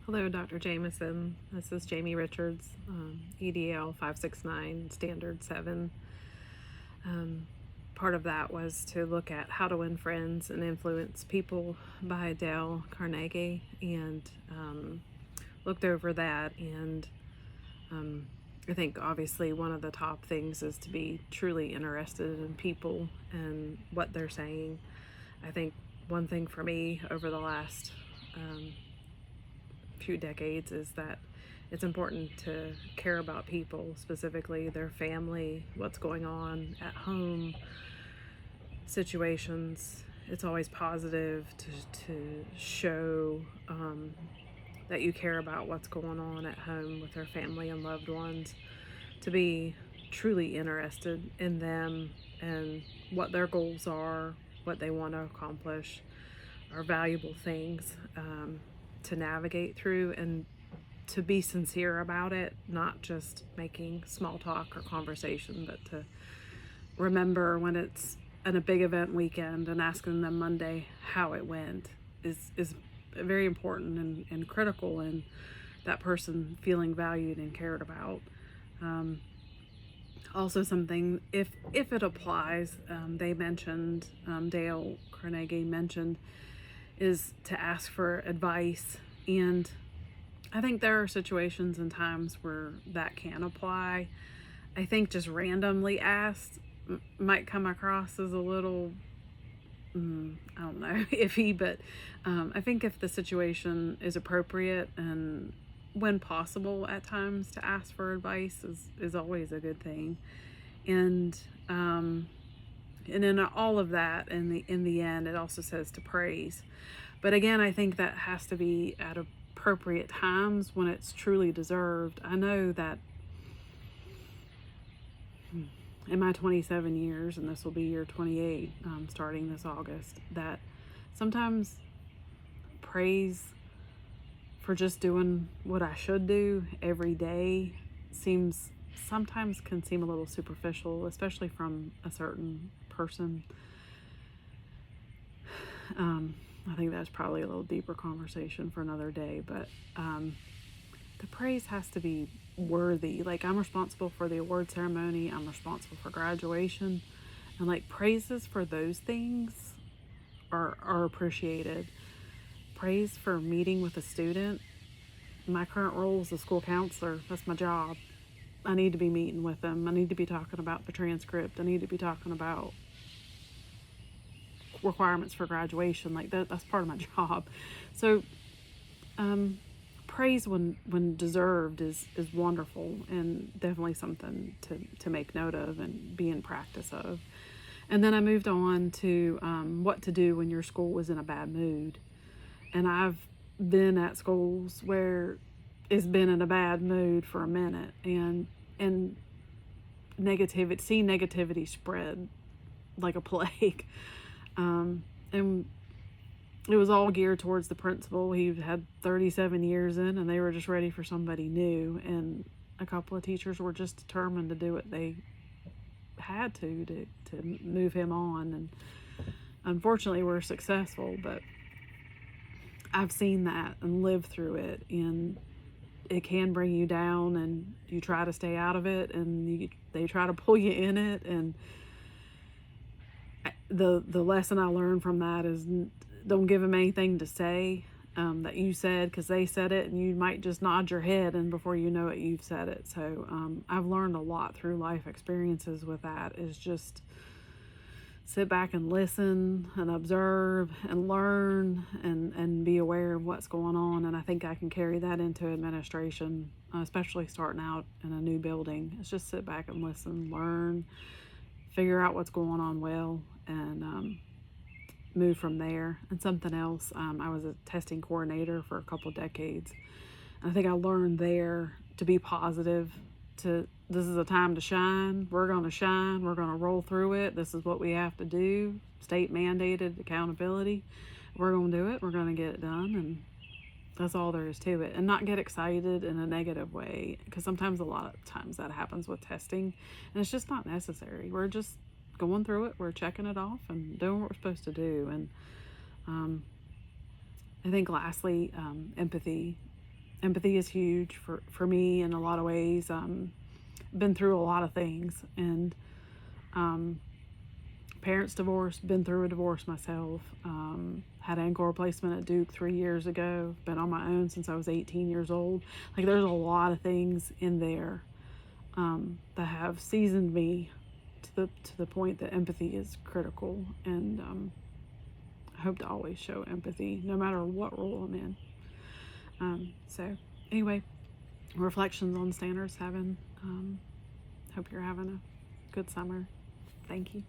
Hello, Dr. Jameson. This is Jamie Richards, EDL 569, Standard 7. Um, Part of that was to look at How to Win Friends and Influence People by Dale Carnegie, and looked over that. And um, I think obviously one of the top things is to be truly interested in people and what they're saying. I think one thing for me over the last few decades is that it's important to care about people, specifically their family, what's going on at home, situations. It's always positive to show that you care about what's going on at home with their family and loved ones, to be truly interested in them and what their goals are, what they want to accomplish, are valuable things to navigate through, and to be sincere about it, not just making small talk or conversation, but to remember when it's in a big event weekend and asking them Monday how it went is very important and critical in that person feeling valued and cared about. Also, something, if it applies, they mentioned, Dale Carnegie mentioned, is to ask for advice. And I think there are situations and times where that can apply. I think just randomly asked might come across as a little, I don't know, iffy, but I think if the situation is appropriate and when possible at times to ask for advice is always a good thing. And in all of that, in the end, it also says to praise. But again, I think that has to be at appropriate times when it's truly deserved. I know that in my 27 years, and this will be year 28, starting this August, that sometimes praise for just doing what I should do every day sometimes can seem a little superficial, especially from a certain person. I think that's probably a little deeper conversation for another day, but the praise has to be worthy. Like, I'm responsible for the award ceremony, I'm responsible for graduation, and like praises for those things are appreciated. Praise for meeting with a student. My current role is a school counselor. That's my job. I need to be meeting with them. I need to be talking about the transcript. I need to be talking about requirements for graduation. Like that's part of my job. So praise when deserved is wonderful, and definitely something to make note of and be in practice of. And then I moved on to what to do when your school was in a bad mood. And I've been at schools where it's been in a bad mood for a minute, and seeing negativity spread like a plague. And it was all geared towards the principal. He had 37 years in, and they were just ready for somebody new. And a couple of teachers were just determined to do what they had to move him on. And unfortunately, we're successful, but I've seen that and lived through it, and it can bring you down, and you try to stay out of it, and they try to pull you in it. And the lesson I learned from that is don't give them anything to say that you said, because they said it, and you might just nod your head, and before you know it, you've said it. So I've learned a lot through life experiences with that, is just sit back and listen and observe and learn and be aware of what's going on. And I think I can carry that into administration, especially starting out in a new building. It's just sit back and listen, learn, figure out what's going on well, and move from there. And something else, I was a testing coordinator for a couple decades. And I think I learned there to be positive, this is a time to shine. We're going to shine. We're going to roll through it. This is what we have to do. State mandated accountability. We're going to do it. We're going to get it done. And that's all there is to it. And not get excited in a negative way, because a lot of times that happens with testing, and it's just not necessary. We're just going through it. We're checking it off and doing what we're supposed to do. And I think lastly, empathy. empathy is huge for me in a lot of ways. Been through a lot of things, and parents divorced, been through a divorce myself, had ankle replacement at Duke 3 years ago, been on my own since I was 18 years old. Like, there's a lot of things in there that have seasoned me to the point that empathy is critical, and I hope to always show empathy no matter what role I'm in. So anyway, reflections on standards having. Hope you're having a good summer. Thank you.